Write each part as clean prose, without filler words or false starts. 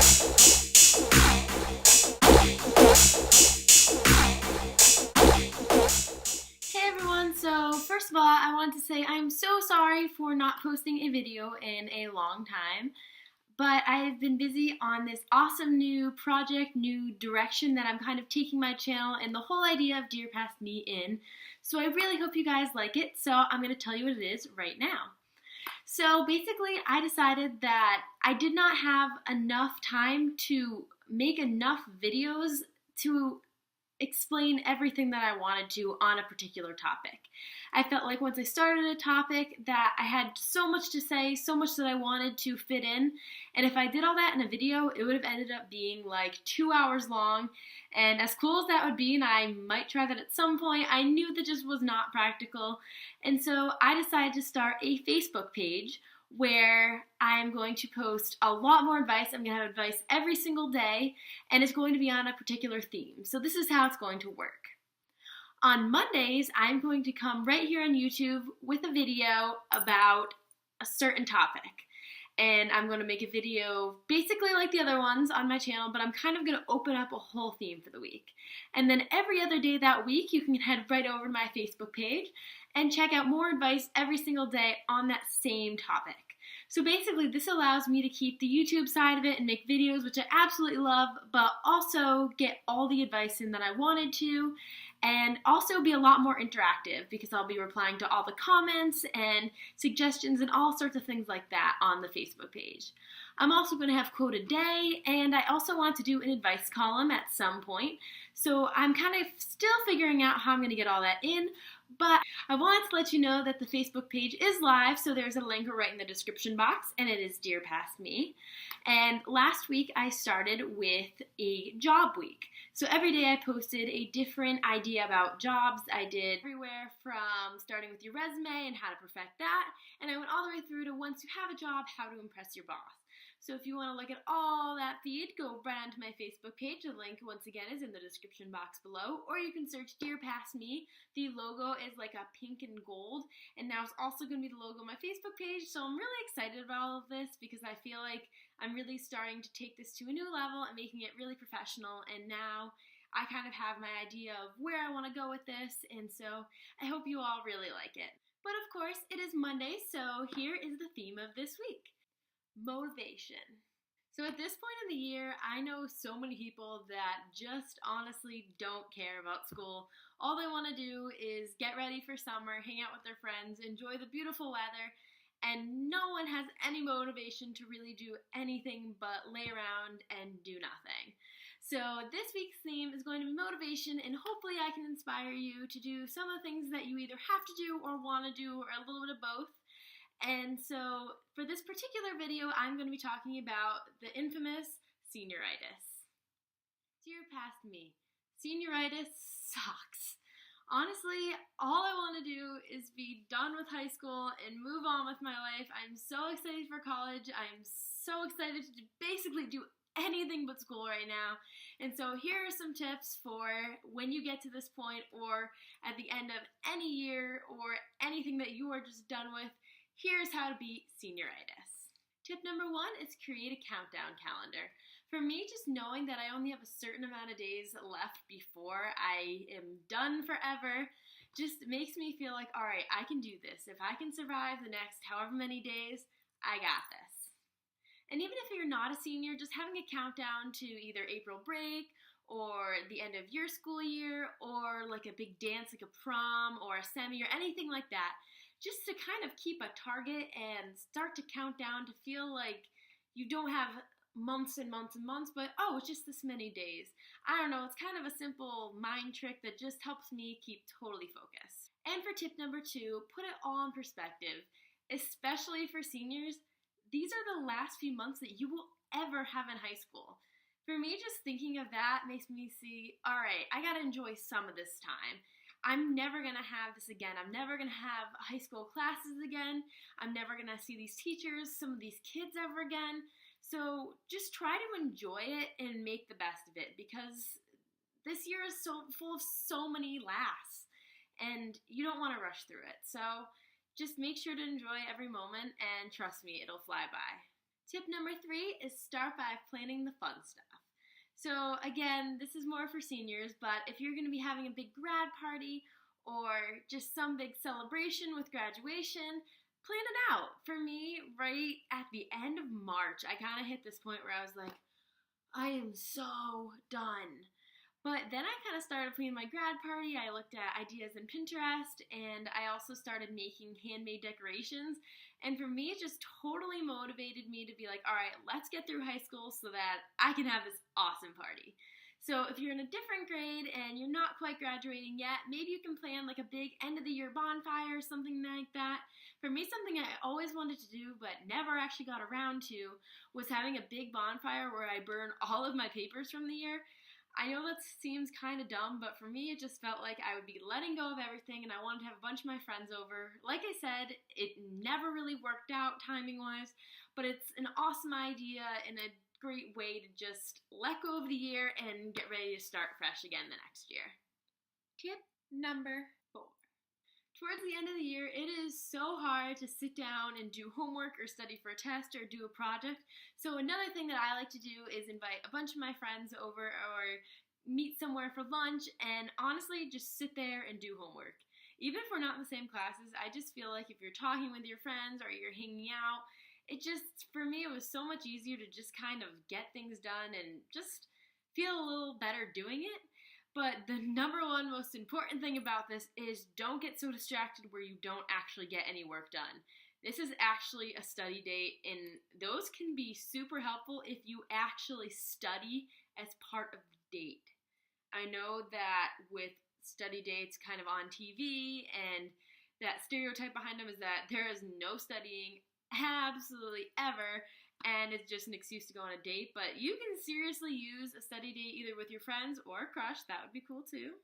Hey everyone, so first of all, I wanted to say I'm so sorry for not posting a video in a long time, but I've been busy on this awesome new project, new direction that I'm kind of taking my channel and the whole idea of Dear Past Me in, so I really hope you guys like it, so I'm going to tell you what it is right now. So basically, I decided that I did not have enough time to make enough videos to explain everything that I wanted to on a particular topic. I felt like once I started a topic that I had so much to say, so much that I wanted to fit in, and if I did all that in a video, it would have ended up being like 2 hours long, and as cool as that would be, and I might try that at some point, I knew that just was not practical, and so I decided to start a Facebook page where I'm going to post a lot more advice. I'm going to have advice every single day, and it's going to be on a particular theme. So this is how it's going to work. On Mondays, I'm going to come right here on YouTube with a video about a certain topic. And I'm going to make a video basically like the other ones on my channel, but I'm kind of going to open up a whole theme for the week. And then every other day that week, you can head right over to my Facebook page and check out more advice every single day on that same topic. So basically, this allows me to keep the YouTube side of it and make videos, which I absolutely love, but also get all the advice in that I wanted to, and also be a lot more interactive because I'll be replying to all the comments and suggestions and all sorts of things like that on the Facebook page. I'm also going to have quote a day, and I also want to do an advice column at some point. So I'm kind of still figuring out how I'm going to get all that in, but I wanted to let you know that the Facebook page is live, so there's a link right in the description box, and it is Dear Past Me. And last week I started with a job week. So every day I posted a different idea about jobs. I did everywhere from starting with your resume and how to perfect that, and I went all the way through to once you have a job, how to impress your boss. So if you want to look at all that feed, go right onto my Facebook page. The link, once again, is in the description box below. Or you can search Dear Past Me. The logo is like a pink and gold. And now it's also going to be the logo of my Facebook page. So I'm really excited about all of this because I feel like I'm really starting to take this to a new level and making it really professional. And now I kind of have my idea of where I want to go with this. And so I hope you all really like it. But of course, it is Monday, so here is the theme of this week. Motivation. So at this point in the year, I know so many people that just honestly don't care about school. All they want to do is get ready for summer, hang out with their friends, enjoy the beautiful weather, and no one has any motivation to really do anything but lay around and do nothing. So this week's theme is going to be motivation, and hopefully I can inspire you to do some of the things that you either have to do or want to do, or a little bit of both. And so for this particular video, I'm going to be talking about the infamous senioritis. Dear Past Me, senioritis sucks. Honestly, all I want to do is be done with high school and move on with my life. I'm so excited for college. I'm so excited to basically do anything but school right now. And so here are some tips for when you get to this point, or at the end of any year, or anything that you are just done with. Here's how to beat senioritis. Tip number 1 is create a countdown calendar. For me, just knowing that I only have a certain amount of days left before I am done forever just makes me feel like, all right, I can do this. If I can survive the next however many days, I got this. And even if you're not a senior, just having a countdown to either April break or the end of your school year, or like a big dance like a prom or a semi or anything like that, just to kind of keep a target and start to count down to feel like you don't have months and months and months, but oh, it's just this many days. I don't know, it's kind of a simple mind trick that just helps me keep totally focused. And for tip number 2, put it all in perspective. Especially for seniors, these are the last few months that you will ever have in high school. For me, just thinking of that makes me see, all right, I gotta enjoy some of this time. I'm never going to have this again. I'm never going to have high school classes again. I'm never going to see these teachers, some of these kids ever again. So just try to enjoy it and make the best of it, because this year is so full of so many laughs and you don't want to rush through it. So just make sure to enjoy every moment, and trust me, it'll fly by. Tip number 3 is start by planning the fun stuff. So again, this is more for seniors, but if you're going to be having a big grad party or just some big celebration with graduation, plan it out. For me, right at the end of March, I kind of hit this point where I was like, I am so done. But then I kind of started planning my grad party. I looked at ideas in Pinterest, and I also started making handmade decorations. And for me, it just totally motivated me to be like, all right, let's get through high school so that I can have this awesome party. So if you're in a different grade and you're not quite graduating yet, maybe you can plan like a big end of the year bonfire or something like that. For me, something I always wanted to do but never actually got around to was having a big bonfire where I burn all of my papers from the year. I know that seems kind of dumb, but for me it just felt like I would be letting go of everything and I wanted to have a bunch of my friends over. Like I said, it never really worked out timing-wise, but it's an awesome idea and a great way to just let go of the year and get ready to start fresh again the next year. Tip number 4. Towards the end of the year, it is so hard to sit down and do homework or study for a test or do a project. So another thing that I like to do is invite a bunch of my friends over or meet somewhere for lunch and honestly just sit there and do homework. Even if we're not in the same classes, I just feel like if you're talking with your friends or you're hanging out, it just, for me, it was so much easier to just kind of get things done and just feel a little better doing it. But the number one most important thing about this is don't get so distracted where you don't actually get any work done. This is actually a study date, and those can be super helpful if you actually study as part of the date. I know that with study dates kind of on TV, and that stereotype behind them is that there is no studying absolutely ever, and it's just an excuse to go on a date. But you can seriously use a study date either with your friends or a crush. That would be cool too.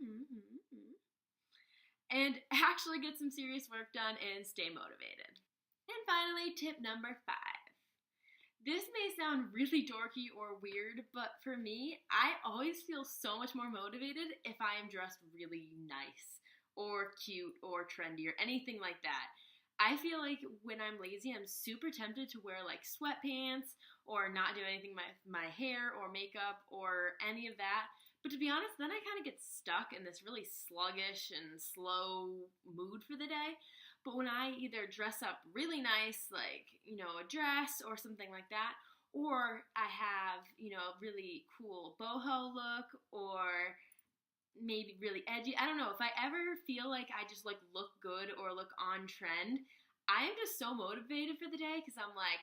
And actually get some serious work done and stay motivated. And finally, tip number 5. This may sound really dorky or weird, but for me, I always feel so much more motivated if I am dressed really nice or cute or trendy or anything like that. I feel like when I'm lazy, I'm super tempted to wear like sweatpants or not do anything with my hair or makeup or any of that. But to be honest, then I kind of get stuck in this really sluggish and slow mood for the day. But when I either dress up really nice, like, a dress or something like that, or I have, a really cool boho look or maybe really edgy. I don't know. If I ever feel like I just look good or look on trend, I am just so motivated for the day because I'm like.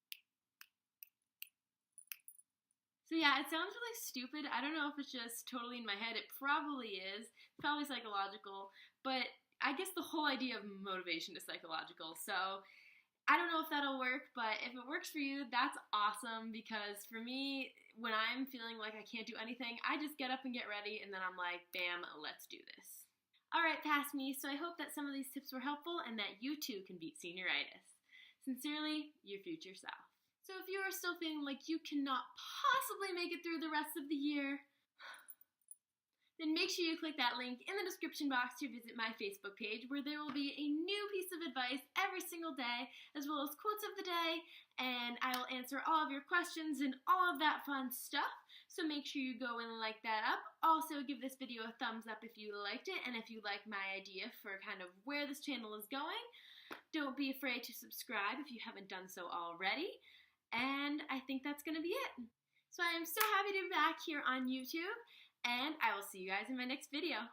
So yeah, it sounds really stupid. I don't know if it's just totally in my head. It probably is. It's probably psychological, but I guess the whole idea of motivation is psychological. So I don't know if that'll work, but if it works for you, that's awesome, because for me, when I'm feeling like I can't do anything, I just get up and get ready, and then I'm like, bam, let's do this. All right, past me, so I hope that some of these tips were helpful and that you too can beat senioritis. Sincerely, your future self. So if you are still feeling like you cannot possibly make it through the rest of the year, then make sure you click that link in the description box to visit my Facebook page, where there will be a new piece of advice every single day, as well as quotes of the day, and I will answer all of your questions and all of that fun stuff. So make sure you go and like that up. Also, give this video a thumbs up if you liked it, and if you like my idea for kind of where this channel is going. Don't be afraid to subscribe if you haven't done so already. And I think that's going to be it. So I am so happy to be back here on YouTube, and I will see you guys in my next video.